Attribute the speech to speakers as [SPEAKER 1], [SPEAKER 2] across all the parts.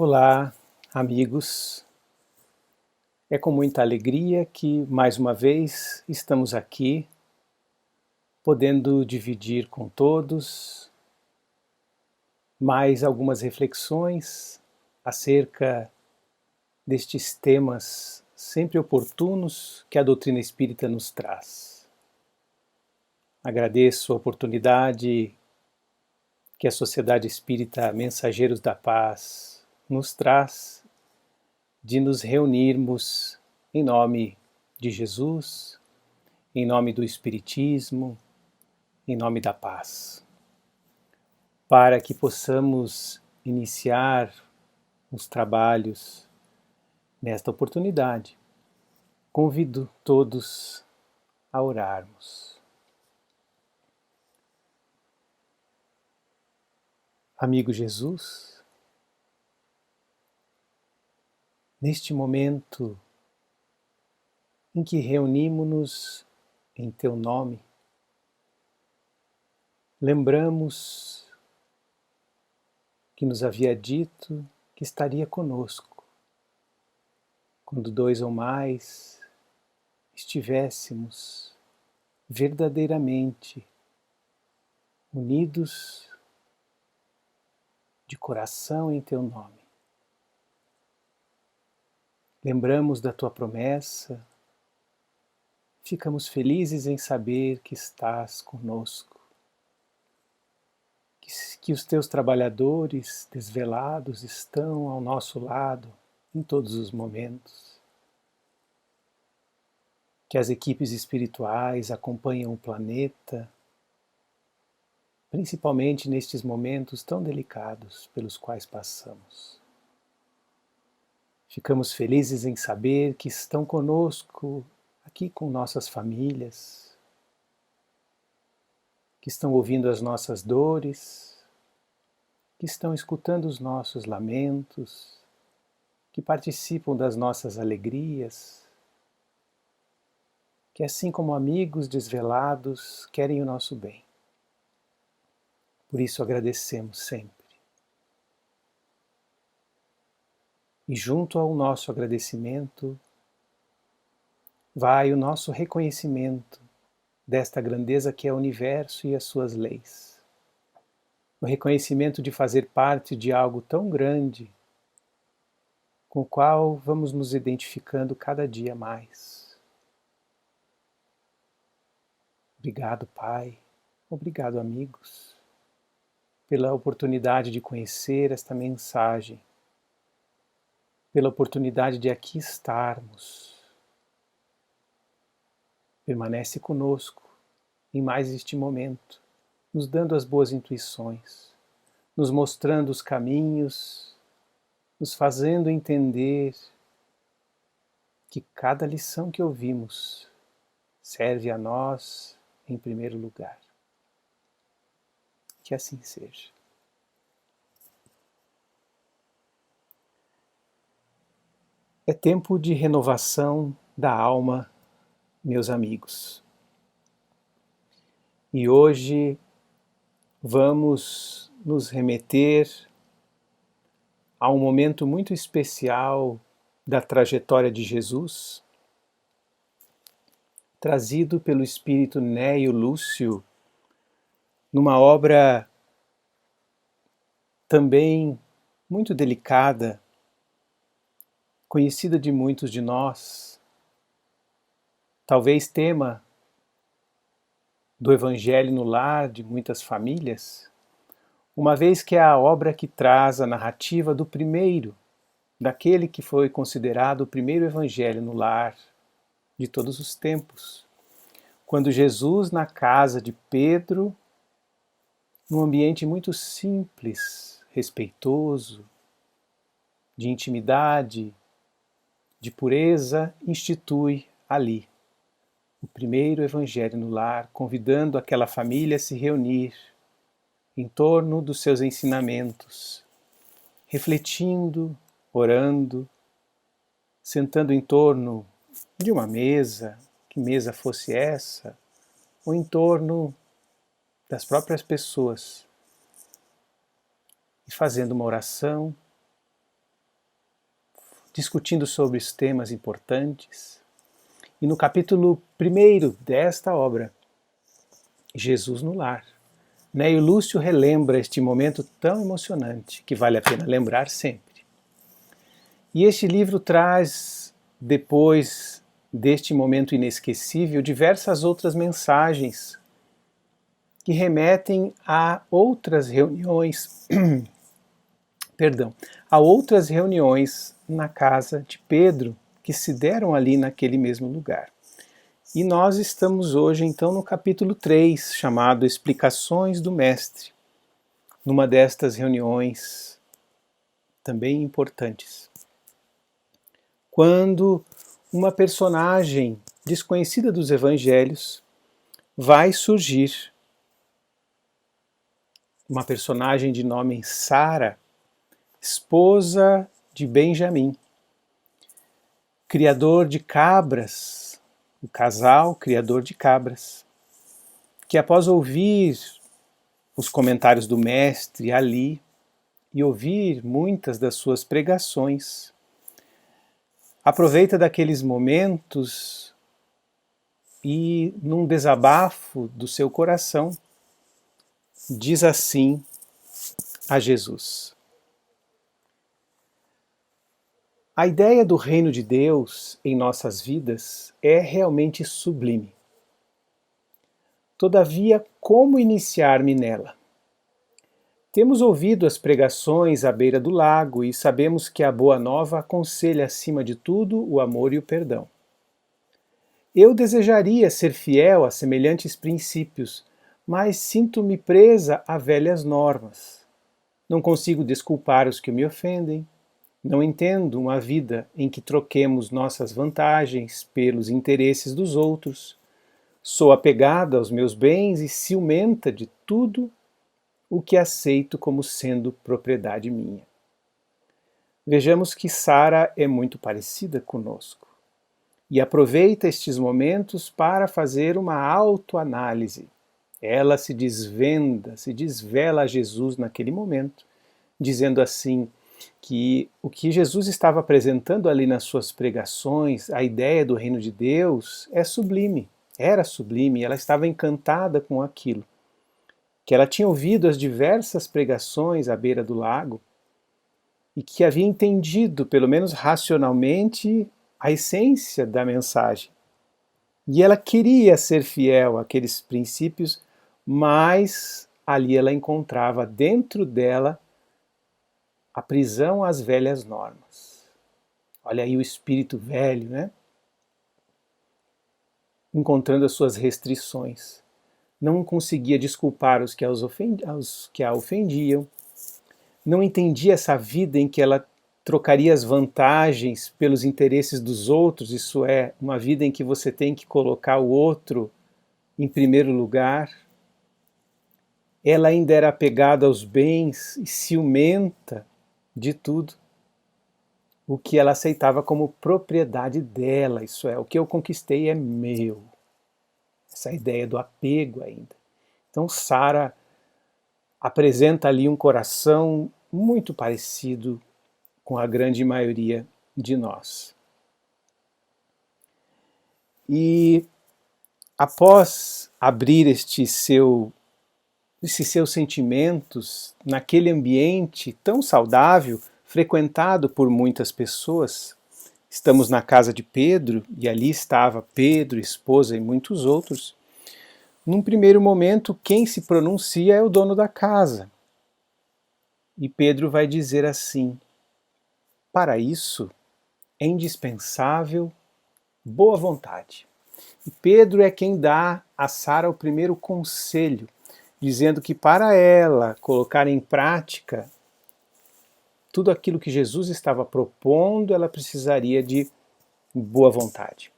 [SPEAKER 1] Olá, amigos. É com muita alegria que, mais uma vez, estamos aqui, podendo dividir com todos mais algumas reflexões acerca destes temas sempre oportunos que a doutrina espírita nos traz. Agradeço a oportunidade que a Sociedade Espírita Mensageiros da Paz nos traz de nos reunirmos em nome de Jesus, em nome do Espiritismo, em nome da paz, para que possamos iniciar os trabalhos nesta oportunidade. Convido todos a orarmos. Amigo Jesus, neste momento em que reunimos-nos em Teu nome, lembramos que nos havia dito que estaria conosco, quando dois ou mais estivéssemos verdadeiramente unidos de coração em Teu nome. Lembramos da Tua promessa, ficamos felizes em saber que estás conosco, que os Teus trabalhadores desvelados estão ao nosso lado em todos os momentos, que as equipes espirituais acompanham o planeta, principalmente nestes momentos tão delicados pelos quais passamos. Ficamos felizes em saber que estão conosco, aqui com nossas famílias, que estão ouvindo as nossas dores, que estão escutando os nossos lamentos, que participam das nossas alegrias, que assim como amigos desvelados querem o nosso bem. Por isso agradecemos sempre. E junto ao nosso agradecimento, vai o nosso reconhecimento desta grandeza que é o universo e as suas leis. O reconhecimento de fazer parte de algo tão grande, com o qual vamos nos identificando cada dia mais. Obrigado, Pai. Obrigado, amigos, pela oportunidade de conhecer esta mensagem, pela oportunidade de aqui estarmos. Permanece conosco em mais este momento, nos dando as boas intuições, nos mostrando os caminhos, nos fazendo entender que cada lição que ouvimos serve a nós em primeiro lugar. Que assim seja. É tempo de renovação da alma, meus amigos. E hoje vamos nos remeter a um momento muito especial da trajetória de Jesus, trazido pelo espírito Néio Lúcio, numa obra também muito delicada, conhecida de muitos de nós, talvez tema do Evangelho no lar de muitas famílias, uma vez que é a obra que traz a narrativa do primeiro, daquele que foi considerado o primeiro Evangelho no lar de todos os tempos, quando Jesus, na casa de Pedro, num ambiente muito simples, respeitoso, de intimidade, de pureza, institui ali o primeiro Evangelho no lar, convidando aquela família a se reunir em torno dos seus ensinamentos, refletindo, orando, sentando em torno de uma mesa, que mesa fosse essa, ou em torno das próprias pessoas, e fazendo uma oração, discutindo sobre os temas importantes. E no capítulo 1 desta obra, Jesus no Lar, Neio Lúcio relembra este momento tão emocionante que vale a pena lembrar sempre. E este livro traz, depois deste momento inesquecível, diversas outras mensagens que remetem a outras reuniões, a outras reuniões na casa de Pedro, que se deram ali naquele mesmo lugar. E nós estamos hoje então no capítulo 3, chamado Explicações do Mestre, numa destas reuniões também importantes. Quando uma personagem desconhecida dos evangelhos vai surgir, uma personagem de nome Sara, esposa de Benjamim, criador de cabras, o casal criador de cabras, que após ouvir os comentários do mestre ali e ouvir muitas das suas pregações, aproveita daqueles momentos e, num desabafo do seu coração, diz assim a Jesus: a ideia do reino de Deus em nossas vidas é realmente sublime. Todavia, como iniciar-me nela? Temos ouvido as pregações à beira do lago e sabemos que a Boa Nova aconselha acima de tudo o amor e o perdão. Eu desejaria ser fiel a semelhantes princípios, mas sinto-me presa a velhas normas. Não consigo desculpar os que me ofendem. Não entendo uma vida em que troquemos nossas vantagens pelos interesses dos outros. Sou apegada aos meus bens e ciumenta de tudo o que aceito como sendo propriedade minha. Vejamos que Sara é muito parecida conosco e aproveita estes momentos para fazer uma autoanálise. Ela se desvela a Jesus naquele momento, dizendo assim que o que Jesus estava apresentando ali nas suas pregações, a ideia do reino de Deus, é sublime, era sublime, ela estava encantada com aquilo, que ela tinha ouvido as diversas pregações à beira do lago e que havia entendido, pelo menos racionalmente, a essência da mensagem. E ela queria ser fiel àqueles princípios, mas ali ela encontrava dentro dela a prisão às velhas normas. Olha aí o espírito velho, né? Encontrando as suas restrições. Não conseguia desculpar os que a ofendiam. Não entendia essa vida em que ela trocaria as vantagens pelos interesses dos outros, isso é, uma vida em que você tem que colocar o outro em primeiro lugar. Ela ainda era apegada aos bens e ciumenta de tudo o que ela aceitava como propriedade dela, isso é, o que eu conquistei é meu. Essa ideia do apego ainda. Então Sara apresenta ali um coração muito parecido com a grande maioria de nós. E após abrir esses seus sentimentos naquele ambiente tão saudável, frequentado por muitas pessoas, estamos na casa de Pedro, e ali estava Pedro, esposa e muitos outros. Num primeiro momento, quem se pronuncia é o dono da casa. E Pedro vai dizer assim: para isso é indispensável boa vontade. E Pedro é quem dá a Sara o primeiro conselho, dizendo que para ela colocar em prática tudo aquilo que Jesus estava propondo, ela precisaria de boa vontade.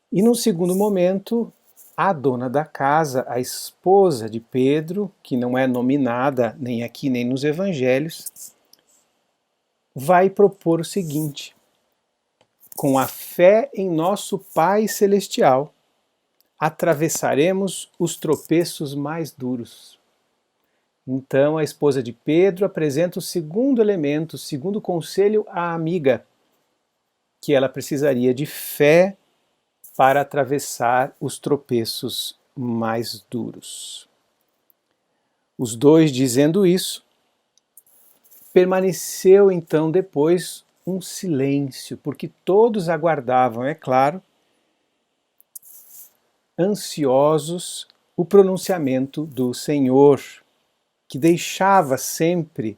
[SPEAKER 1] E num segundo momento, a dona da casa, a esposa de Pedro, que não é nominada nem aqui nem nos evangelhos, vai propor o seguinte: com a fé em nosso Pai Celestial, atravessaremos os tropeços mais duros. Então a esposa de Pedro apresenta o segundo elemento, o segundo conselho à amiga, que ela precisaria de fé para atravessar os tropeços mais duros. Os dois dizendo isso, permaneceu então depois um silêncio, porque todos aguardavam, é claro, ansiosos, o pronunciamento do Senhor, que deixava sempre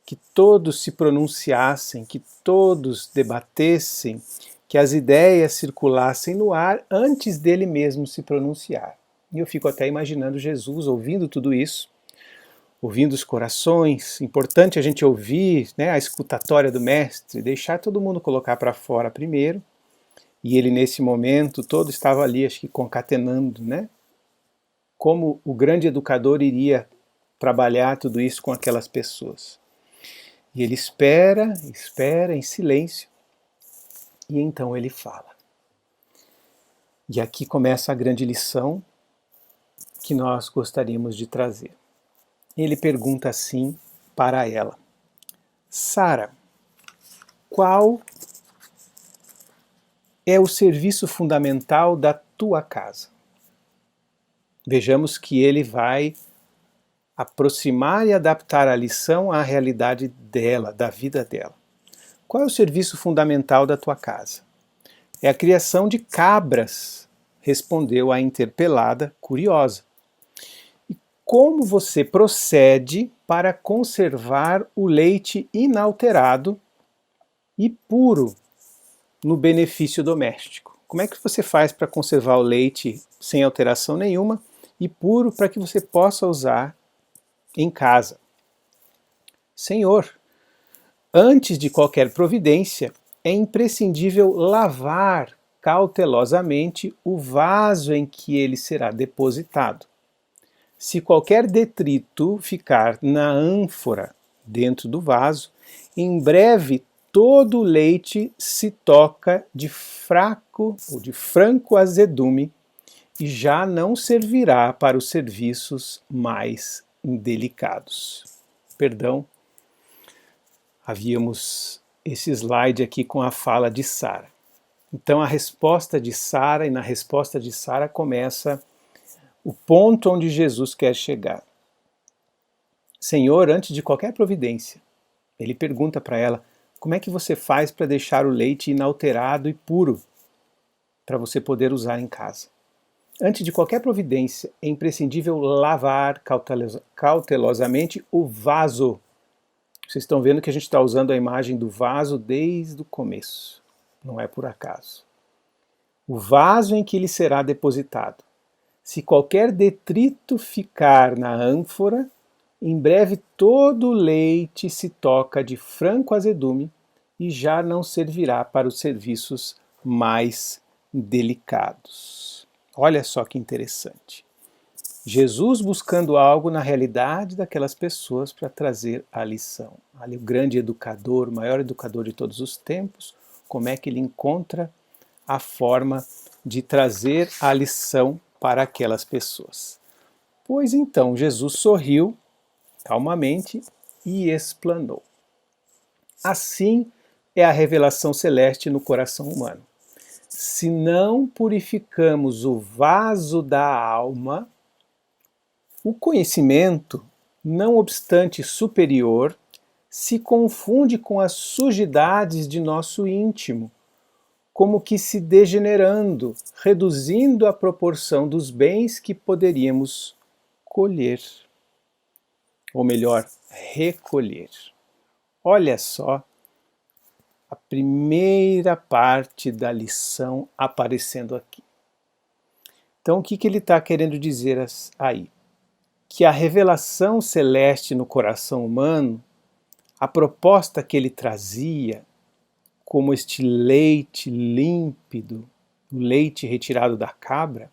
[SPEAKER 1] que todos se pronunciassem, que todos debatessem, que as ideias circulassem no ar antes dele mesmo se pronunciar. E eu fico até imaginando Jesus ouvindo tudo isso, ouvindo os corações. Importante a gente ouvir, né, a escutatória do mestre, deixar todo mundo colocar para fora primeiro. E ele, nesse momento, todo estava ali, acho que concatenando, né? Como o grande educador iria trabalhar tudo isso com aquelas pessoas. E ele espera, espera em silêncio, e então ele fala. E aqui começa a grande lição que nós gostaríamos de trazer. Ele pergunta assim para ela: Sara, qual é o serviço fundamental da tua casa? Vejamos que ele vai aproximar e adaptar a lição à realidade dela, da vida dela. Qual é o serviço fundamental da tua casa? É a criação de cabras, respondeu a interpelada, curiosa. E como você procede para conservar o leite inalterado e puro no benefício doméstico? Como é que você faz para conservar o leite sem alteração nenhuma e puro para que você possa usar em casa? Senhor, antes de qualquer providência, é imprescindível lavar cautelosamente o vaso em que ele será depositado. Se qualquer detrito ficar na ânfora dentro do vaso, em breve todo o leite se toca de fraco ou de franco azedume e já não servirá para os serviços mais delicados. Perdão, havíamos esse slide aqui com a fala de Sara. Então a resposta de Sara, e na resposta de Sara começa o ponto onde Jesus quer chegar. Senhor, antes de qualquer providência, ele pergunta para ela, como é que você faz para deixar o leite inalterado e puro para você poder usar em casa? Antes de qualquer providência, é imprescindível lavar cautelosamente o vaso. Vocês estão vendo que a gente está usando a imagem do vaso desde o começo. Não é por acaso. O vaso em que ele será depositado. Se qualquer detrito ficar na ânfora, em breve todo o leite se toca de franco azedume e já não servirá para os serviços mais delicados. Olha só que interessante. Jesus buscando algo na realidade daquelas pessoas para trazer a lição. Ali o grande educador, o maior educador de todos os tempos, como é que ele encontra a forma de trazer a lição para aquelas pessoas. Pois então Jesus sorriu calmamente e explanou. Assim é a revelação celeste no coração humano. Se não purificamos o vaso da alma, o conhecimento, não obstante superior, se confunde com as sujidades de nosso íntimo, como que se degenerando, reduzindo a proporção dos bens que poderíamos colher, ou melhor, recolher. Olha só a primeira parte da lição aparecendo aqui. Então, o que ele está querendo dizer aí? Que a revelação celeste no coração humano, a proposta que ele trazia, como este leite límpido, o leite retirado da cabra,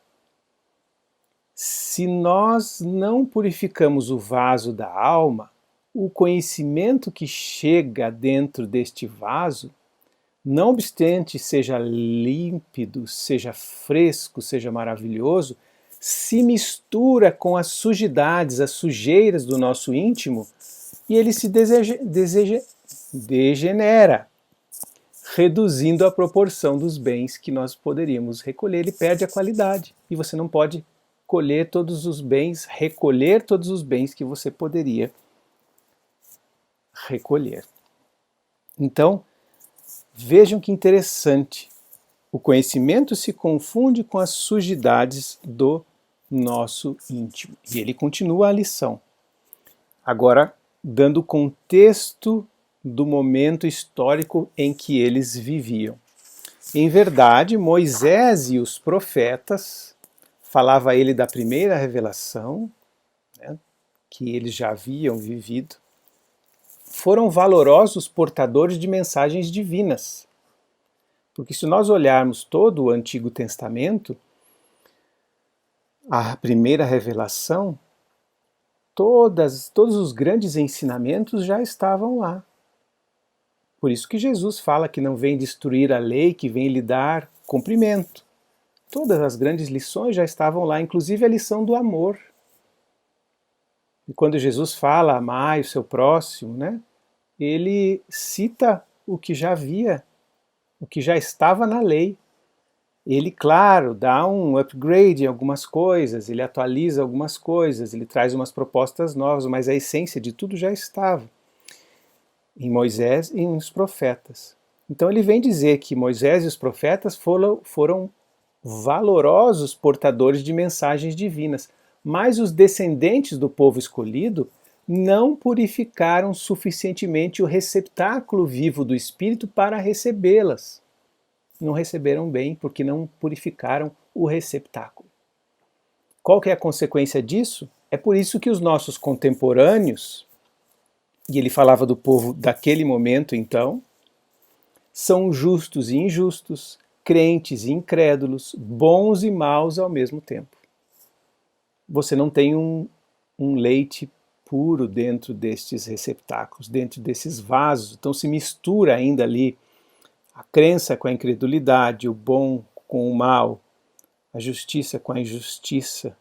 [SPEAKER 1] se nós não purificamos o vaso da alma, o conhecimento que chega dentro deste vaso, não obstante seja límpido, seja fresco, seja maravilhoso, se mistura com as sujidades, as sujeiras do nosso íntimo, e ele se degenera, reduzindo a proporção dos bens que nós poderíamos recolher. Ele perde a qualidade, e você não pode colher todos os bens, recolher todos os bens que você poderia recolher. Então, vejam que interessante. O conhecimento se confunde com as sujidades do nosso íntimo. E ele continua a lição. Agora, dando o contexto do momento histórico em que eles viviam. Em verdade, Moisés e os profetas, falava ele da primeira revelação, né, que eles já haviam vivido, foram valorosos portadores de mensagens divinas. Porque se nós olharmos todo o Antigo Testamento, a primeira revelação, todos os grandes ensinamentos já estavam lá. Por isso que Jesus fala que não vem destruir a lei, que vem lhe dar cumprimento. Todas as grandes lições já estavam lá, inclusive a lição do amor. E quando Jesus fala, amai o seu próximo, né, ele cita o que já havia, o que já estava na lei. Ele, claro, dá um upgrade em algumas coisas, ele atualiza algumas coisas, ele traz umas propostas novas, mas a essência de tudo já estava em Moisés e nos profetas. Então ele vem dizer que Moisés e os profetas foram valorosos portadores de mensagens divinas, mas os descendentes do povo escolhido não purificaram suficientemente o receptáculo vivo do Espírito para recebê-las. Não receberam bem porque não purificaram o receptáculo. Qual que é a consequência disso? É por isso que os nossos contemporâneos, e ele falava do povo daquele momento então, são justos e injustos, crentes e incrédulos, bons e maus ao mesmo tempo. Você não tem um leite puro dentro destes receptáculos, dentro desses vasos, então se mistura ainda ali a crença com a incredulidade, o bom com o mal, a justiça com a injustiça,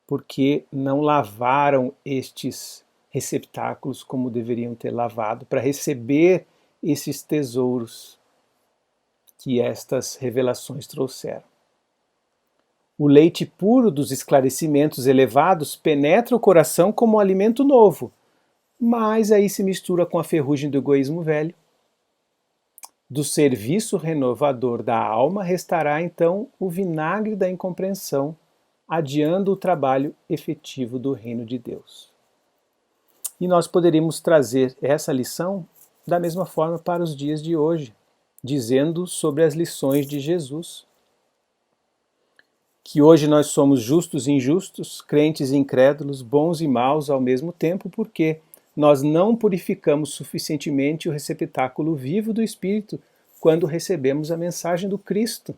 [SPEAKER 1] porque não lavaram estes receptáculos como deveriam ter lavado para receber esses tesouros que estas revelações trouxeram. O leite puro dos esclarecimentos elevados penetra o coração como um alimento novo, mas aí se mistura com a ferrugem do egoísmo velho. Do serviço renovador da alma restará então o vinagre da incompreensão, adiando o trabalho efetivo do reino de Deus. E nós poderíamos trazer essa lição da mesma forma para os dias de hoje, dizendo sobre as lições de Jesus. Que hoje nós somos justos e injustos, crentes e incrédulos, bons e maus ao mesmo tempo, porque nós não purificamos suficientemente o receptáculo vivo do Espírito quando recebemos a mensagem do Cristo.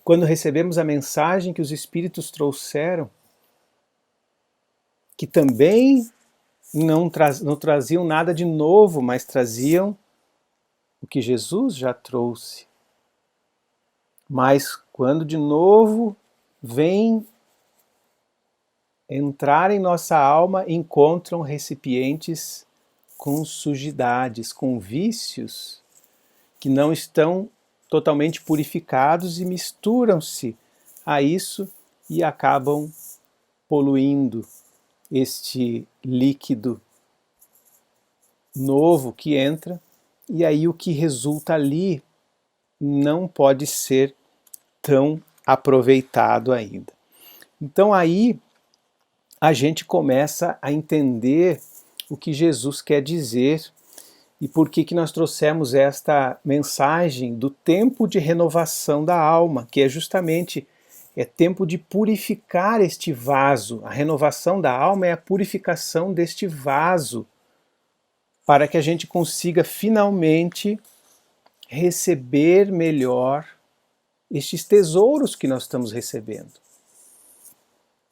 [SPEAKER 1] Quando recebemos a mensagem que os Espíritos trouxeram, que também não traziam nada de novo, mas traziam o que Jesus já trouxe. Mas quando de novo vem entrar em nossa alma, encontram recipientes com sujidades, com vícios que não estão totalmente purificados e misturam-se a isso e acabam poluindo este líquido novo que entra, e aí o que resulta ali não pode ser tão aproveitado ainda. Então aí a gente começa a entender o que Jesus quer dizer e por que nós trouxemos esta mensagem do tempo de renovação da alma, que é justamente tempo de purificar este vaso. A renovação da alma é a purificação deste vaso, para que a gente consiga finalmente receber melhor estes tesouros que nós estamos recebendo.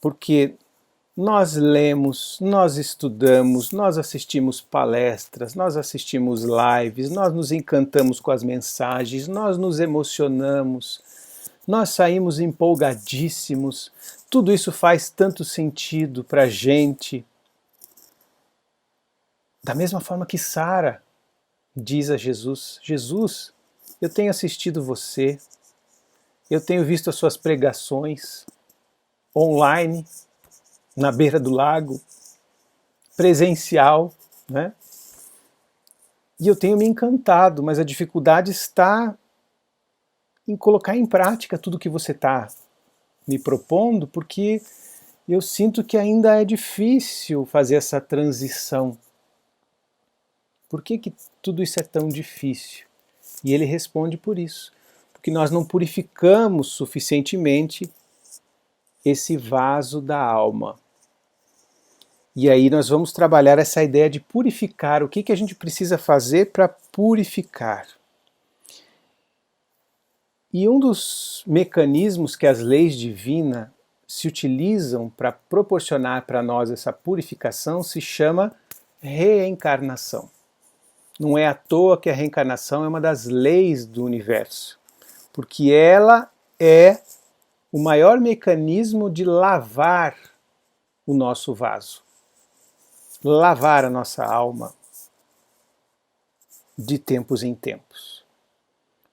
[SPEAKER 1] Porque nós lemos, nós estudamos, nós assistimos palestras, nós assistimos lives, nós nos encantamos com as mensagens, nós nos emocionamos, nós saímos empolgadíssimos, tudo isso faz tanto sentido para a gente. Da mesma forma que Sara diz a Jesus: Jesus, eu tenho assistido você, eu tenho visto as suas pregações online, na beira do lago, presencial, né? E eu tenho me encantado, mas a dificuldade está em colocar em prática tudo que você está me propondo, porque eu sinto que ainda é difícil fazer essa transição. Por que tudo isso é tão difícil? E ele responde por isso, porque nós não purificamos suficientemente esse vaso da alma. E aí nós vamos trabalhar essa ideia de purificar. O que a gente precisa fazer para purificar? E um dos mecanismos que as leis divinas se utilizam para proporcionar para nós essa purificação se chama reencarnação. Não é à toa que a reencarnação é uma das leis do universo, porque ela é o maior mecanismo de lavar o nosso vaso, lavar a nossa alma de tempos em tempos.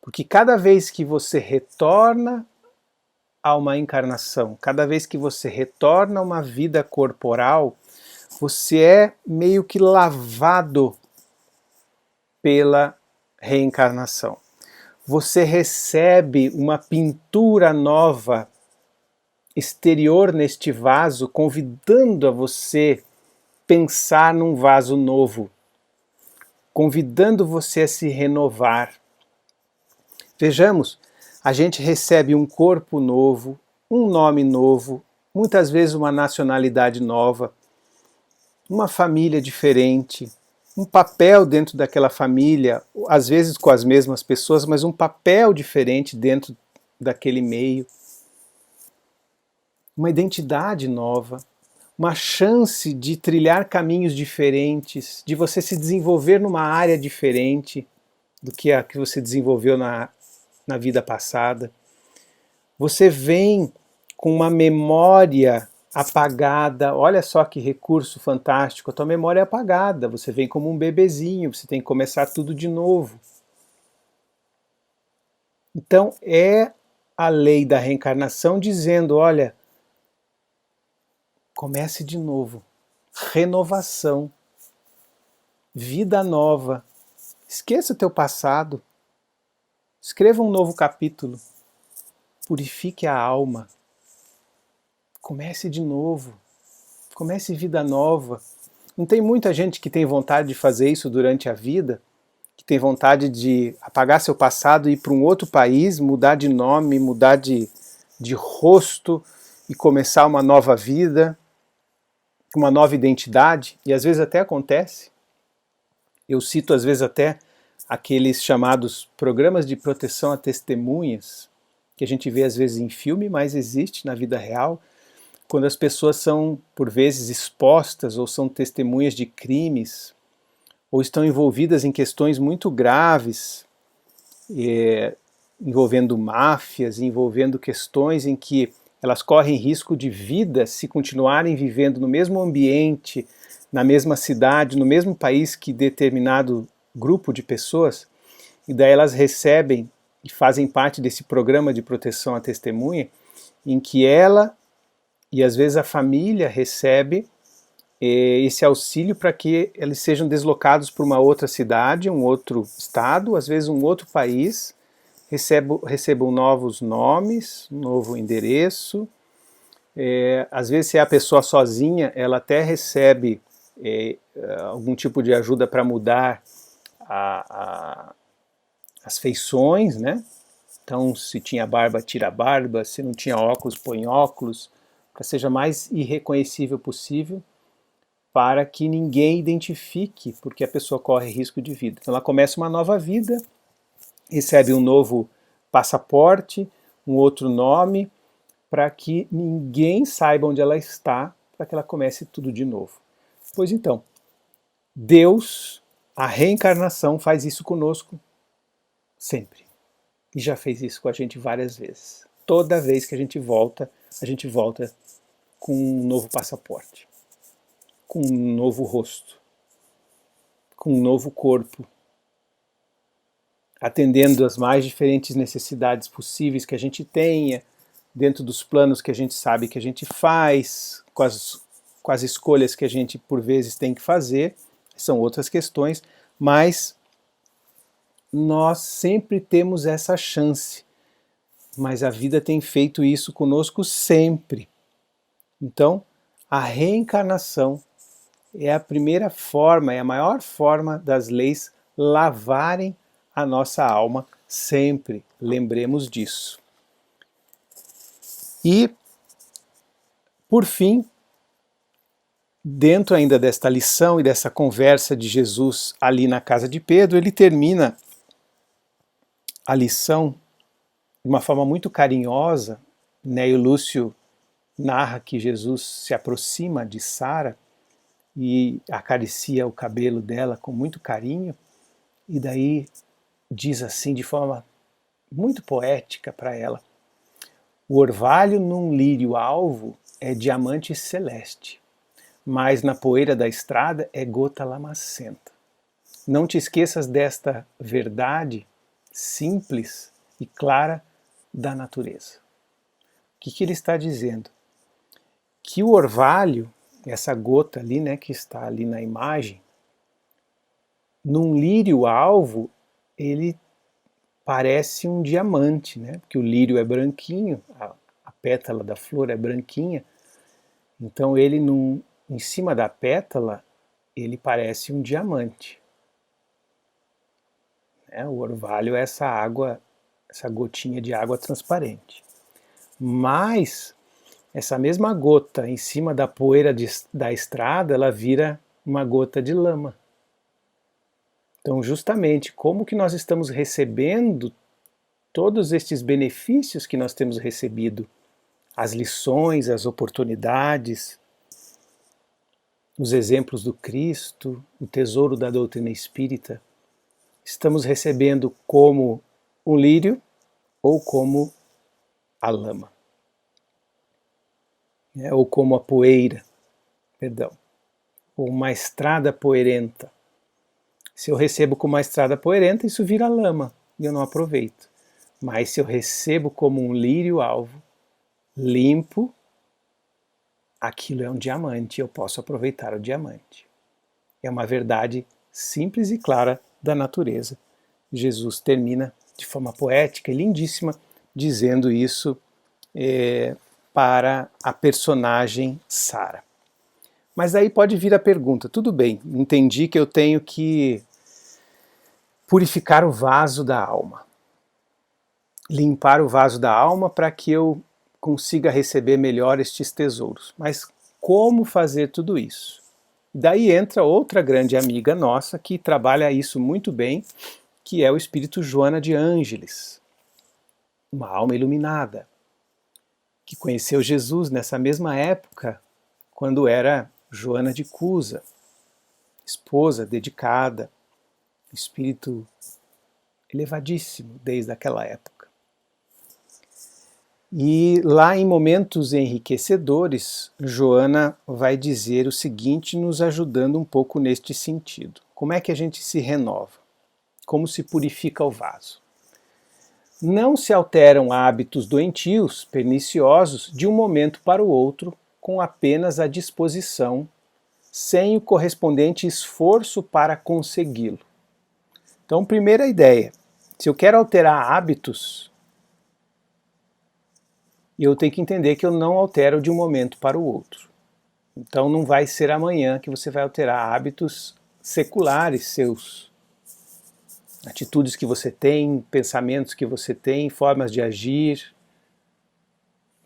[SPEAKER 1] Porque cada vez que você retorna a uma encarnação, cada vez que você retorna a uma vida corporal, você é meio que lavado pela reencarnação. Você recebe uma pintura nova exterior neste vaso, convidando a você pensar num vaso novo, convidando você a se renovar. Vejamos, a gente recebe um corpo novo, um nome novo, muitas vezes uma nacionalidade nova, uma família diferente, um papel dentro daquela família, às vezes com as mesmas pessoas, mas um papel diferente dentro daquele meio, uma identidade nova, uma chance de trilhar caminhos diferentes, de você se desenvolver numa área diferente do que a que você desenvolveu na vida passada. Você vem com uma memória apagada, olha só que recurso fantástico, a tua memória é apagada, você vem como um bebezinho, você tem que começar tudo de novo. Então é a lei da reencarnação dizendo, olha, comece de novo, renovação, vida nova, esqueça o teu passado, escreva um novo capítulo, purifique a alma, comece de novo, comece vida nova. Não tem muita gente que tem vontade de fazer isso durante a vida, que tem vontade de apagar seu passado e ir para um outro país, mudar de nome, mudar de rosto e começar uma nova vida, uma nova identidade, e às vezes até acontece. Eu cito às vezes até aqueles chamados programas de proteção a testemunhas, que a gente vê às vezes em filme, mas existe na vida real, quando as pessoas são, por vezes, expostas ou são testemunhas de crimes, ou estão envolvidas em questões muito graves, envolvendo máfias, envolvendo questões em que elas correm risco de vida se continuarem vivendo no mesmo ambiente, na mesma cidade, no mesmo país que determinado grupo de pessoas, e daí elas recebem e fazem parte desse programa de proteção à testemunha, em que ela e às vezes a família recebe esse auxílio para que eles sejam deslocados para uma outra cidade, um outro estado, às vezes um outro país, recebam novos nomes, um novo endereço. Às vezes, se é a pessoa sozinha, ela até recebe algum tipo de ajuda para mudar as feições, né? Então, se tinha barba, tira a barba, se não tinha óculos, põe óculos, para que seja mais irreconhecível possível, para que ninguém identifique, porque a pessoa corre risco de vida. Então ela começa uma nova vida, recebe um novo passaporte, um outro nome, para que ninguém saiba onde ela está, para que ela comece tudo de novo. Pois então, Deus, a reencarnação, faz isso conosco sempre. E já fez isso com a gente várias vezes. toda vez que a gente volta com um novo passaporte, com um novo rosto, com um novo corpo, atendendo às mais diferentes necessidades possíveis que a gente tenha, dentro dos planos que a gente sabe que a gente faz, com as escolhas que a gente por vezes tem que fazer, são outras questões, mas nós sempre temos essa chance, mas a vida tem feito isso conosco sempre. Então, a reencarnação é a primeira forma, é a maior forma das leis lavarem a nossa alma sempre. Lembremos disso. E, por fim, dentro ainda desta lição e dessa conversa de Jesus ali na casa de Pedro, ele termina a lição de uma forma muito carinhosa, né? E o Lúcio narra que Jesus se aproxima de Sara e acaricia o cabelo dela com muito carinho, e daí diz assim de forma muito poética para ela: o orvalho num lírio alvo é diamante celeste, mas na poeira da estrada é gota lamacenta. Não te esqueças desta verdade simples e clara da natureza. O que ele está dizendo? Que o orvalho, essa gota ali, né, que está ali na imagem, num lírio alvo, ele parece um diamante, né? Porque o lírio é branquinho, a pétala da flor é branquinha, então ele em cima da pétala, ele parece um diamante. O orvalho é essa água, essa gotinha de água transparente. Mas essa mesma gota em cima da poeira da estrada, ela vira uma gota de lama. Então, justamente, como que nós estamos recebendo todos estes benefícios que nós temos recebido, as lições, as oportunidades, os exemplos do Cristo, o tesouro da doutrina espírita, estamos recebendo como um lírio ou como a lama, ou como a poeira, ou uma estrada poeirenta. Se eu recebo como uma estrada poeirenta, isso vira lama e eu não aproveito. Mas se eu recebo como um lírio alvo, limpo, aquilo é um diamante, eu posso aproveitar o diamante. É uma verdade simples e clara da natureza. Jesus termina de forma poética e lindíssima dizendo isso para a personagem Sara. Mas aí pode vir a pergunta: tudo bem, entendi que eu tenho que purificar o vaso da alma, limpar o vaso da alma para que eu consiga receber melhor estes tesouros. Mas como fazer tudo isso? Daí entra outra grande amiga nossa que trabalha isso muito bem, que é o espírito Joana de Ângeles, uma alma iluminada, que conheceu Jesus nessa mesma época, quando era Joana de Cusa, esposa dedicada, espírito elevadíssimo desde aquela época. E lá em Momentos Enriquecedores, Joana vai dizer o seguinte, nos ajudando um pouco neste sentido. Como é que a gente se renova? Como se purifica o vaso? Não se alteram hábitos doentios, perniciosos, de um momento para o outro, com apenas a disposição, sem o correspondente esforço para consegui-lo. Então, primeira ideia, se eu quero alterar hábitos, eu tenho que entender que eu não altero de um momento para o outro. Então não vai ser amanhã que você vai alterar hábitos seculares seus, atitudes que você tem, pensamentos que você tem, formas de agir,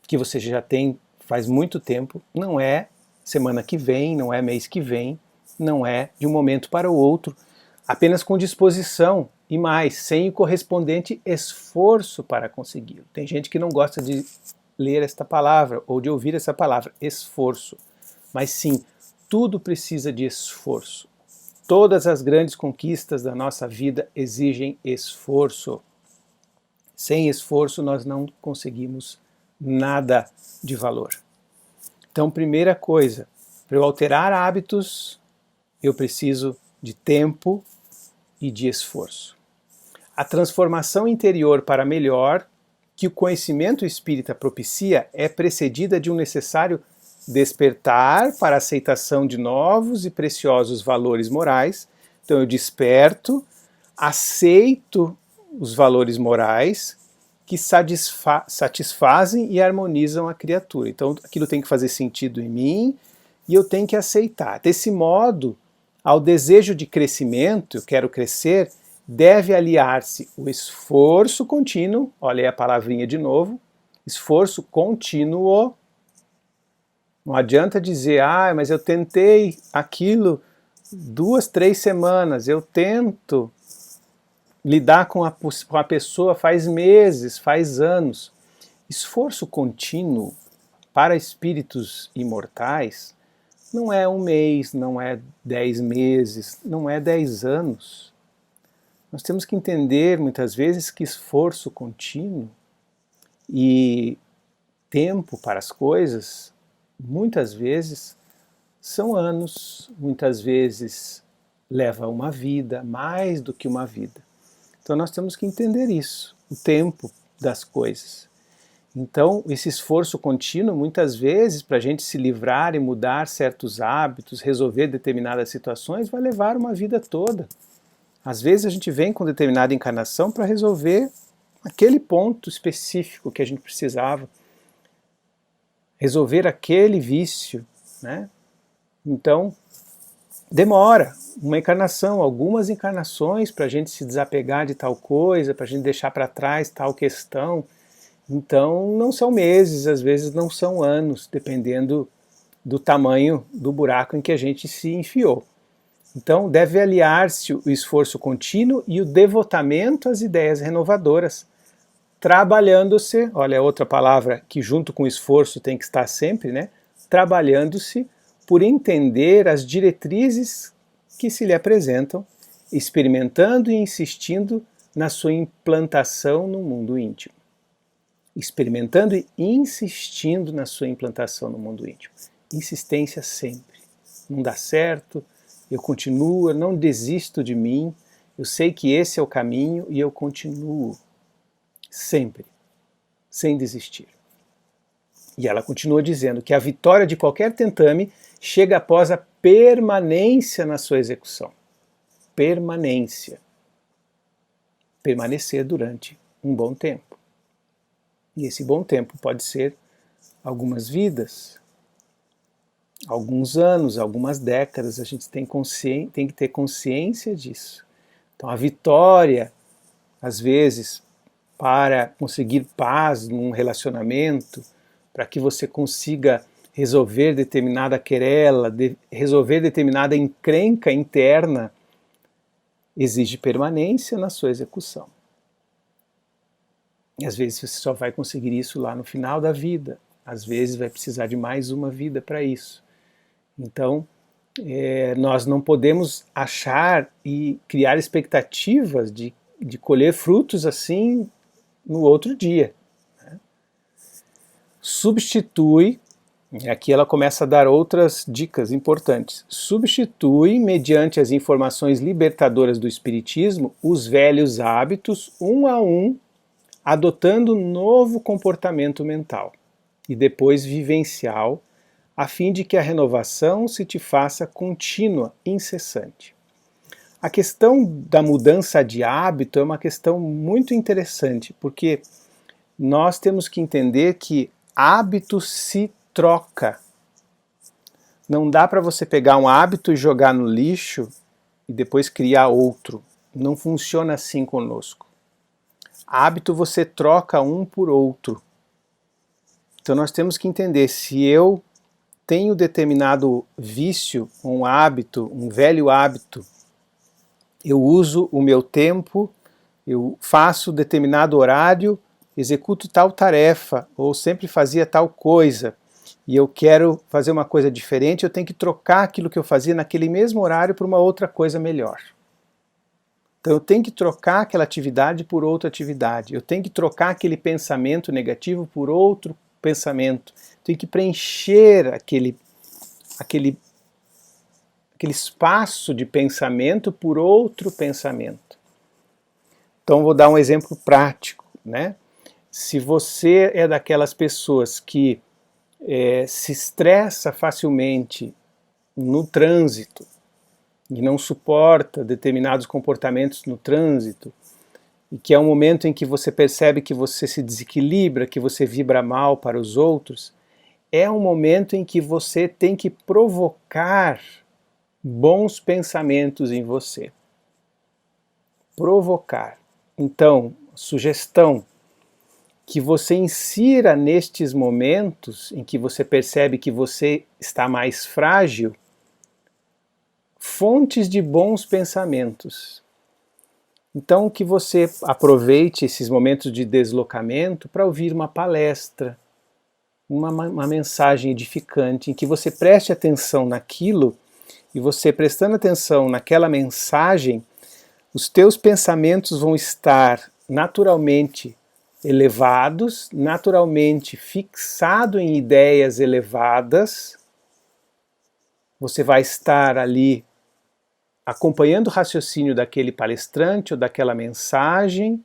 [SPEAKER 1] que você já tem faz muito tempo. Não é semana que vem, não é mês que vem, não é de um momento para o outro, apenas com disposição e mais, sem o correspondente esforço para consegui-lo. Tem gente que não gosta de ler esta palavra ou de ouvir essa palavra, esforço. Mas sim, tudo precisa de esforço. Todas as grandes conquistas da nossa vida exigem esforço. Sem esforço nós não conseguimos nada de valor. Então, primeira coisa, para eu alterar hábitos, eu preciso de tempo e de esforço. A transformação interior para melhor que o conhecimento espírita propicia é precedida de um necessário despertar para a aceitação de novos e preciosos valores morais. Então eu desperto, aceito os valores morais que satisfazem e harmonizam a criatura. Então aquilo tem que fazer sentido em mim e eu tenho que aceitar. Desse modo, ao desejo de crescimento, eu quero crescer, deve aliar-se o esforço contínuo, olha aí a palavrinha de novo, esforço contínuo. Não adianta dizer, mas eu tentei aquilo 2, 3 semanas, eu tento lidar com a pessoa faz meses, faz anos. Esforço contínuo para espíritos imortais não é 1 mês, não é 10 meses, não é 10 anos. Nós temos que entender muitas vezes que esforço contínuo e tempo para as coisas, muitas vezes são anos, muitas vezes leva uma vida, mais do que uma vida. Então nós temos que entender isso, o tempo das coisas. Então esse esforço contínuo, muitas vezes, para a gente se livrar e mudar certos hábitos, resolver determinadas situações, vai levar uma vida toda. Às vezes a gente vem com determinada encarnação para resolver aquele ponto específico que a gente precisava, resolver aquele vício, né? Então, demora uma encarnação, algumas encarnações para a gente se desapegar de tal coisa, para a gente deixar para trás tal questão. Então, não são meses, às vezes não são anos, dependendo do tamanho do buraco em que a gente se enfiou. Então, deve aliar-se o esforço contínuo e o devotamento às ideias renovadoras, trabalhando-se, olha outra palavra que junto com o esforço tem que estar sempre, né? Trabalhando-se por entender as diretrizes que se lhe apresentam, experimentando e insistindo na sua implantação no mundo íntimo. Experimentando e insistindo na sua implantação no mundo íntimo. Insistência sempre. Não dá certo, eu continuo, eu não desisto de mim, eu sei que esse é o caminho e eu continuo. Sempre. Sem desistir. E ela continua dizendo que a vitória de qualquer tentame chega após a permanência na sua execução. Permanência. Permanecer durante um bom tempo. E esse bom tempo pode ser algumas vidas, alguns anos, algumas décadas. A gente tem que ter consciência disso. Então a vitória, às vezes, para conseguir paz num relacionamento, para que você consiga resolver determinada querela, resolver determinada encrenca interna, exige permanência na sua execução. E às vezes você só vai conseguir isso lá no final da vida, às vezes vai precisar de mais uma vida para isso. Então, nós não podemos achar e criar expectativas de colher frutos assim no outro dia. Né? Substitui, aqui ela começa a dar outras dicas importantes, substitui, mediante as informações libertadoras do Espiritismo, os velhos hábitos, um a um, adotando novo comportamento mental e depois vivencial, a fim de que a renovação se te faça contínua, incessante. A questão da mudança de hábito é uma questão muito interessante, porque nós temos que entender que hábito se troca. Não dá para você pegar um hábito e jogar no lixo e depois criar outro. Não funciona assim conosco. Hábito você troca um por outro. Então nós temos que entender, se eu tenho determinado vício, um hábito, um velho hábito, eu uso o meu tempo, eu faço determinado horário, executo tal tarefa, ou sempre fazia tal coisa, e eu quero fazer uma coisa diferente, eu tenho que trocar aquilo que eu fazia naquele mesmo horário por uma outra coisa melhor. Então eu tenho que trocar aquela atividade por outra atividade, eu tenho que trocar aquele pensamento negativo por outro pensamento, tenho que preencher aquele espaço de pensamento por outro pensamento. Então vou dar um exemplo prático, né? Se você é daquelas pessoas que se estressa facilmente no trânsito e não suporta determinados comportamentos no trânsito, e que é um momento em que você percebe que você se desequilibra, que você vibra mal para os outros, é um momento em que você tem que provocar bons pensamentos em você. Provocar. Então, sugestão, que você insira nestes momentos em que você percebe que você está mais frágil, fontes de bons pensamentos. Então que você aproveite esses momentos de deslocamento para ouvir uma palestra, uma mensagem edificante, em que você preste atenção naquilo, e você prestando atenção naquela mensagem, os teus pensamentos vão estar naturalmente elevados, naturalmente fixado em ideias elevadas, você vai estar ali acompanhando o raciocínio daquele palestrante ou daquela mensagem,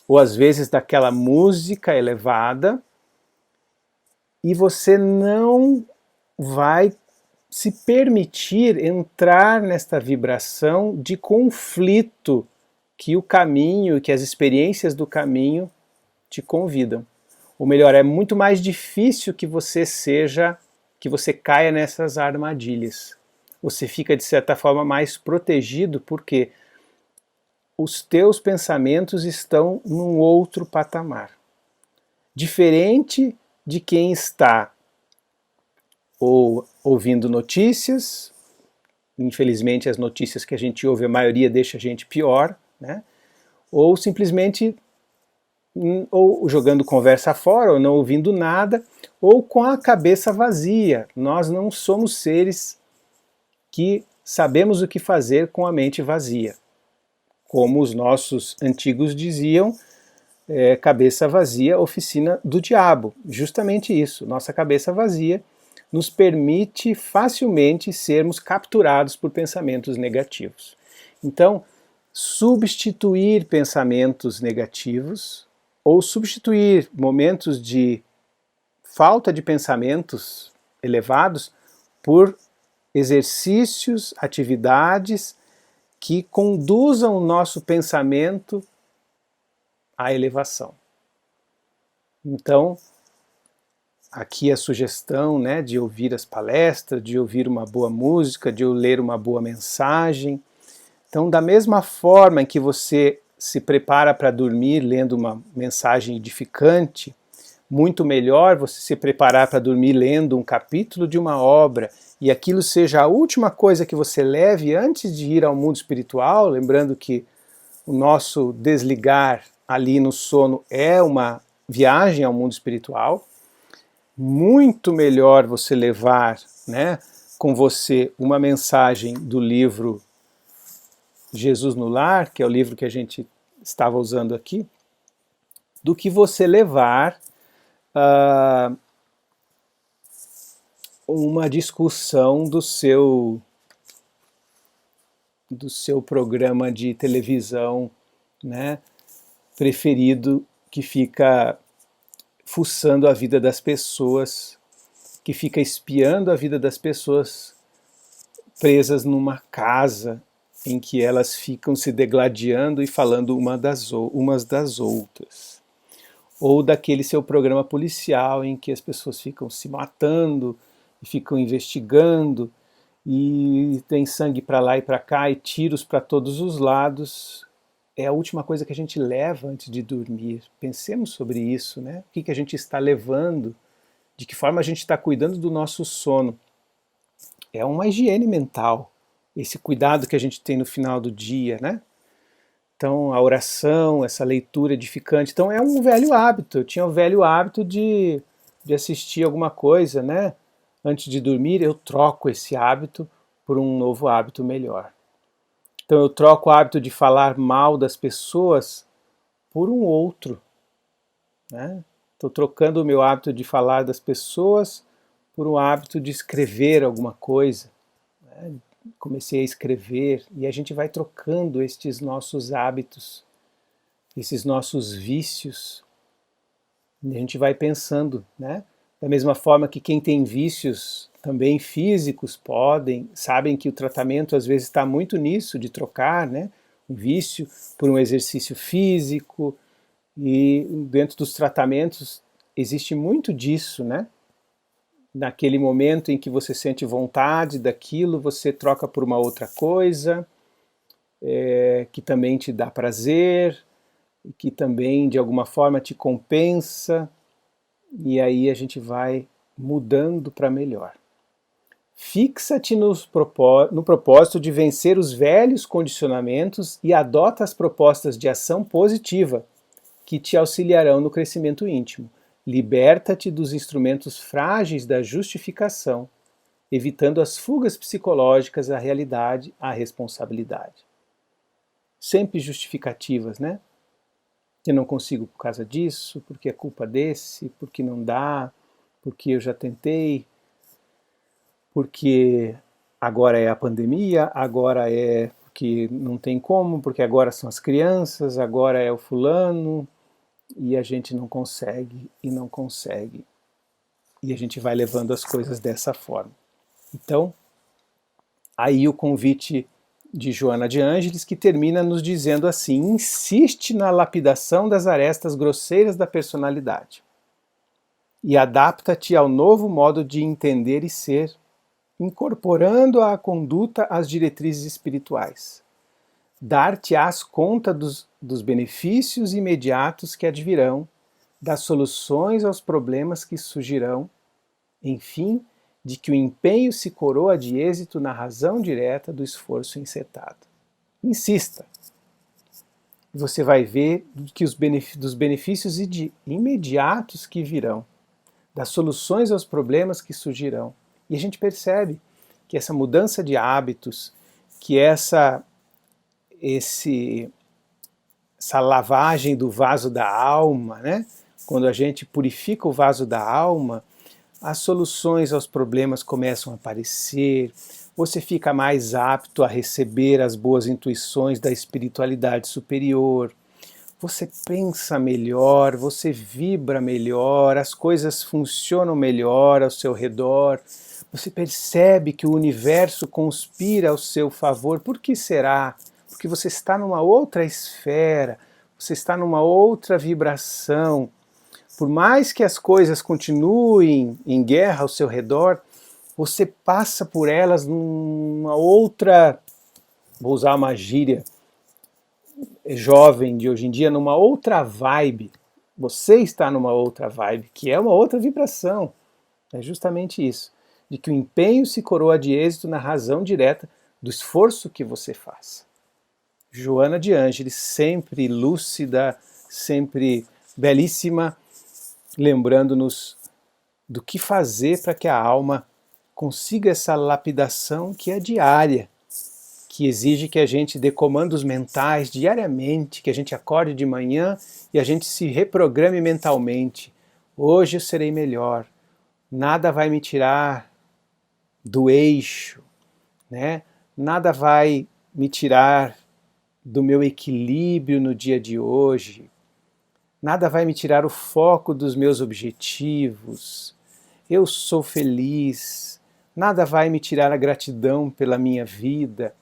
[SPEAKER 1] ou às vezes daquela música elevada, e você não vai se permitir entrar nesta vibração de conflito que o caminho, que as experiências do caminho te convidam. Ou melhor, é muito mais difícil que você caia nessas armadilhas. Você fica, de certa forma, mais protegido, porque os teus pensamentos estão num outro patamar. Diferente de quem está ou ouvindo notícias, infelizmente as notícias que a gente ouve, a maioria deixa a gente pior, né? Ou simplesmente ou jogando conversa fora, ou não ouvindo nada, ou com a cabeça vazia. Nós não somos seres que sabemos o que fazer com a mente vazia. Como os nossos antigos diziam, cabeça vazia, oficina do diabo. Justamente isso, nossa cabeça vazia nos permite facilmente sermos capturados por pensamentos negativos. Então, substituir pensamentos negativos ou substituir momentos de falta de pensamentos elevados por exercícios, atividades que conduzam o nosso pensamento à elevação. Então, aqui a sugestão, né, de ouvir as palestras, de ouvir uma boa música, de ler uma boa mensagem. Então, da mesma forma em que você se prepara para dormir lendo uma mensagem edificante, muito melhor você se preparar para dormir lendo um capítulo de uma obra e aquilo seja a última coisa que você leve antes de ir ao mundo espiritual, lembrando que o nosso desligar ali no sono é uma viagem ao mundo espiritual. Muito melhor você levar, né, com você uma mensagem do livro Jesus no Lar, que é o livro que a gente estava usando aqui, do que você levar uma discussão do seu programa de televisão, né, preferido, que fica fuçando a vida das pessoas, que fica espiando a vida das pessoas presas numa casa em que elas ficam se degladiando e falando umas das outras. Ou daquele seu programa policial em que as pessoas ficam se matando e ficam investigando e tem sangue para lá e para cá e tiros para todos os lados. É a última coisa que a gente leva antes de dormir. Pensemos sobre isso, né? O que a gente está levando, de que forma a gente está cuidando do nosso sono. É uma higiene mental, esse cuidado que a gente tem no final do dia, né? Então, a oração, essa leitura edificante. Então, é um velho hábito. Eu tinha o velho hábito de assistir alguma coisa, né? Antes de dormir, eu troco esse hábito por um novo hábito melhor. Então eu troco o hábito de falar mal das pessoas por um outro, né? Estou trocando o meu hábito de falar das pessoas por um hábito de escrever alguma coisa, né? Comecei a escrever e a gente vai trocando estes nossos hábitos, esses nossos vícios, e a gente vai pensando, né? Da mesma forma que quem tem vícios também físicos sabem que o tratamento às vezes está muito nisso, de trocar, né, um vício por um exercício físico, e dentro dos tratamentos existe muito disso, né? Naquele momento em que você sente vontade daquilo, você troca por uma outra coisa, que também te dá prazer, que também de alguma forma te compensa, e aí a gente vai mudando para melhor. Fixa-te no propósito de vencer os velhos condicionamentos e adota as propostas de ação positiva que te auxiliarão no crescimento íntimo. Liberta-te dos instrumentos frágeis da justificação, evitando as fugas psicológicas à realidade, à responsabilidade. Sempre justificativas, né? Que não consigo por causa disso, porque é culpa desse, porque não dá, porque eu já tentei, porque agora é a pandemia, agora é porque não tem como, porque agora são as crianças, agora é o fulano, e a gente não consegue e não consegue. E a gente vai levando as coisas dessa forma. Então, aí o convite de Joana de Ângeles, que termina nos dizendo assim: insiste na lapidação das arestas grosseiras da personalidade e adapta-te ao novo modo de entender e ser, incorporando à conduta as diretrizes espirituais. Dar-te-ás conta dos benefícios imediatos que advirão, das soluções aos problemas que surgirão, enfim, de que o empenho se coroa de êxito na razão direta do esforço encetado. Insista. Você vai ver que dos benefícios imediatos que virão, das soluções aos problemas que surgirão. E a gente percebe que essa mudança de hábitos, que essa lavagem do vaso da alma, né? Quando a gente purifica o vaso da alma, as soluções aos problemas começam a aparecer, você fica mais apto a receber as boas intuições da espiritualidade superior, você pensa melhor, você vibra melhor, as coisas funcionam melhor ao seu redor, você percebe que o universo conspira ao seu favor. Por que será? Porque você está numa outra esfera, você está numa outra vibração. Por mais que as coisas continuem em guerra ao seu redor, você passa por elas numa outra, vou usar uma gíria jovem de hoje em dia, numa outra vibe. Você está numa outra vibe, que é uma outra vibração. É justamente isso, de que o empenho se coroa de êxito na razão direta do esforço que você faz. Joana de Ângeles, sempre lúcida, sempre belíssima, lembrando-nos do que fazer para que a alma consiga essa lapidação que é diária, que exige que a gente dê comandos mentais diariamente, que a gente acorde de manhã e a gente se reprograme mentalmente. Hoje eu serei melhor, nada vai me tirar do eixo, né? Nada vai me tirar do meu equilíbrio no dia de hoje. Nada vai me tirar o foco dos meus objetivos. Eu sou feliz. Nada vai me tirar a gratidão pela minha vida.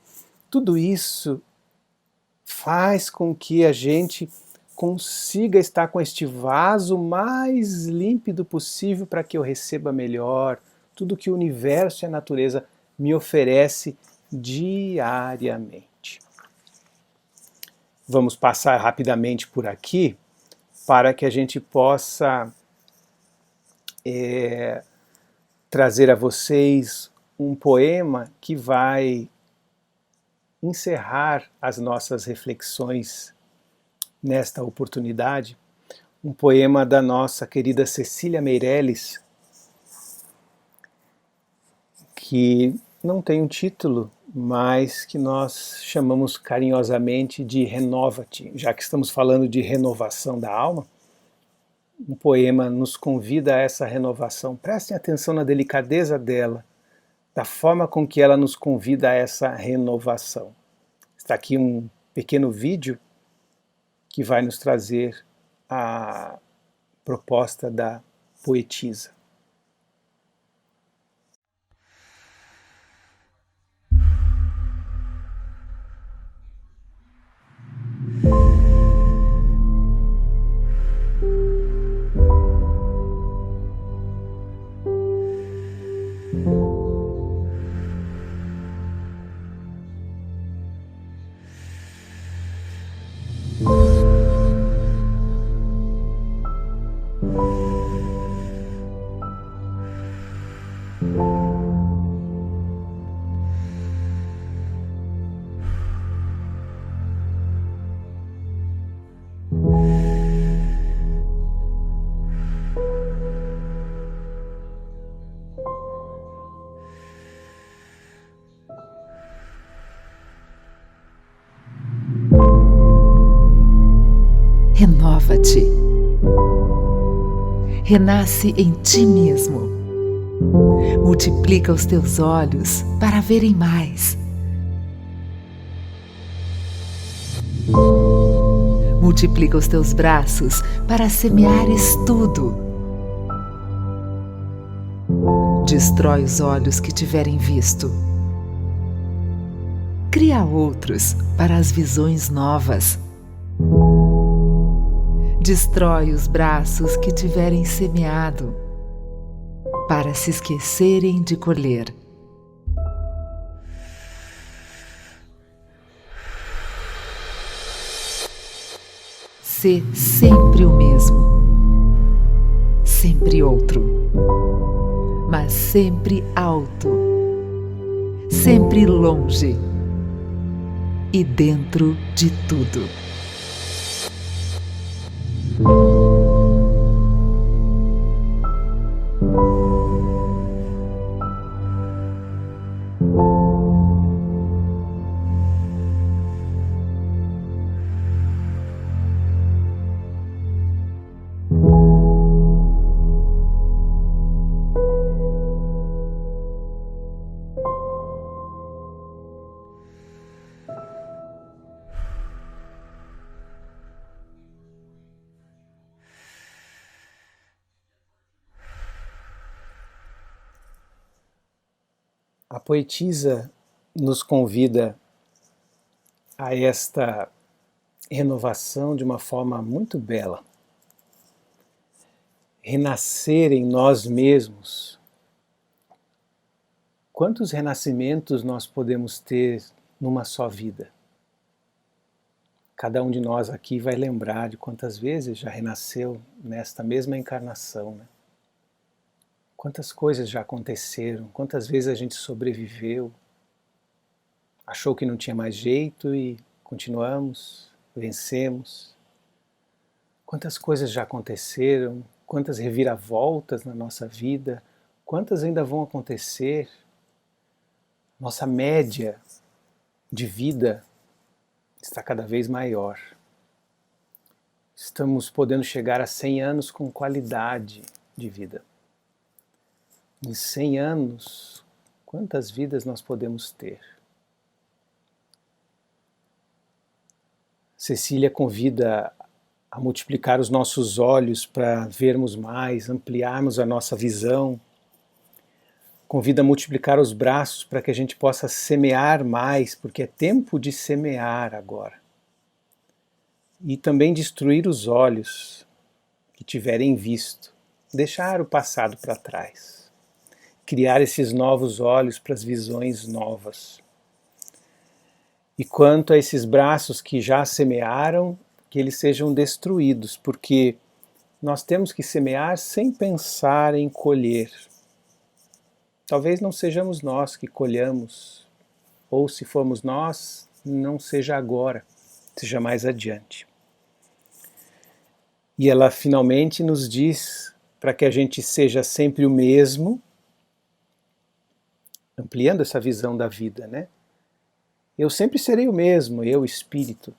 [SPEAKER 1] Tudo isso faz com que a gente consiga estar com este vaso mais límpido possível para que eu receba melhor tudo que o universo e a natureza me oferece diariamente. Vamos passar rapidamente por aqui para que a gente possa trazer a vocês um poema que vai encerrar as nossas reflexões nesta oportunidade. Um poema da nossa querida Cecília Meirelles, que não tem um título, mas que nós chamamos carinhosamente de Renova-te. Já que estamos falando de renovação da alma, um poema nos convida a essa renovação. Prestem atenção na delicadeza dela, da forma com que ela nos convida a essa renovação. Está aqui um pequeno vídeo que vai nos trazer a proposta da poetisa.
[SPEAKER 2] Renova-te. Renasce em ti mesmo. Multiplica os teus olhos para verem mais. Multiplica os teus braços para semeares tudo. Destrói os olhos que tiverem visto. Cria outros para as visões novas. Destrói os braços que tiverem semeado, para se esquecerem de colher. Sê sempre o mesmo, sempre outro, mas sempre alto, sempre longe e dentro de tudo.
[SPEAKER 1] A poetisa nos convida a esta renovação de uma forma muito bela. Renascer em nós mesmos. Quantos renascimentos nós podemos ter numa só vida? Cada um de nós aqui vai lembrar de quantas vezes já renasceu nesta mesma encarnação, né? Quantas coisas já aconteceram, quantas vezes a gente sobreviveu, achou que não tinha mais jeito e continuamos, vencemos. Quantas coisas já aconteceram, quantas reviravoltas na nossa vida, quantas ainda vão acontecer. Nossa média de vida está cada vez maior. Estamos podendo chegar a 100 anos com qualidade de vida. Em 100 anos, quantas vidas nós podemos ter? Cecília convida a multiplicar os nossos olhos para vermos mais, ampliarmos a nossa visão. Convida a multiplicar os braços para que a gente possa semear mais, porque é tempo de semear agora. E também destruir os olhos que tiverem visto, deixar o passado para trás. Criar esses novos olhos para as visões novas. E quanto a esses braços que já semearam, que eles sejam destruídos, porque nós temos que semear sem pensar em colher. Talvez não sejamos nós que colhamos, ou se formos nós, não seja agora, seja mais adiante. E ela finalmente nos diz para que a gente seja sempre o mesmo, ampliando essa visão da vida, né? Eu sempre serei o mesmo, eu, espírito,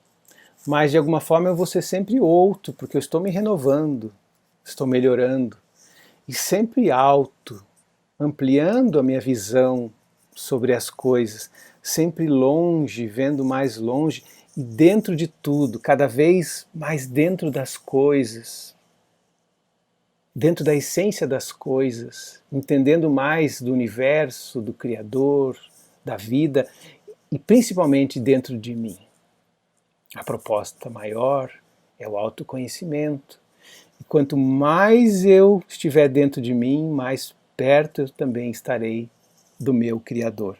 [SPEAKER 1] mas de alguma forma eu vou ser sempre outro, porque eu estou me renovando, estou melhorando, e sempre alto, ampliando a minha visão sobre as coisas, sempre longe, vendo mais longe, e dentro de tudo, cada vez mais dentro das coisas, dentro da essência das coisas, entendendo mais do universo, do Criador, da vida, e principalmente dentro de mim. A proposta maior é o autoconhecimento. E quanto mais eu estiver dentro de mim, mais perto eu também estarei do meu Criador.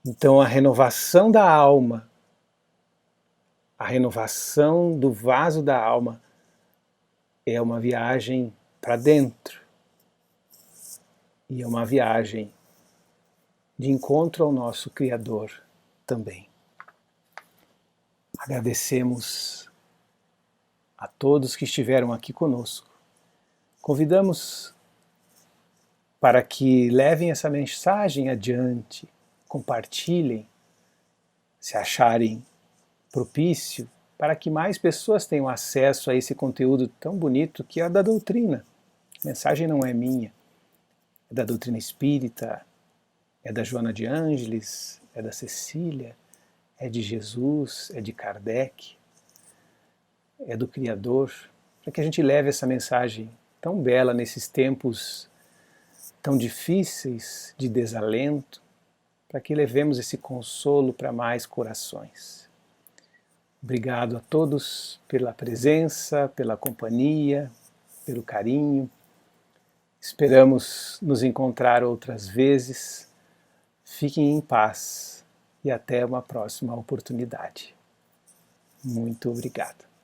[SPEAKER 1] Então a renovação da alma, a renovação do vaso da alma é uma viagem para dentro. E é uma viagem de encontro ao nosso Criador também. Agradecemos a todos que estiveram aqui conosco. Convidamos para que levem essa mensagem adiante, compartilhem, se acharem propício, para que mais pessoas tenham acesso a esse conteúdo tão bonito que é da doutrina. A mensagem não é minha, é da doutrina espírita, é da Joana de Ângeles, é da Cecília, é de Jesus, é de Kardec, é do Criador, para que a gente leve essa mensagem tão bela nesses tempos tão difíceis de desalento, para que levemos esse consolo para mais corações. Obrigado a todos pela presença, pela companhia, pelo carinho. Esperamos nos encontrar outras vezes. Fiquem em paz e até uma próxima oportunidade. Muito obrigado.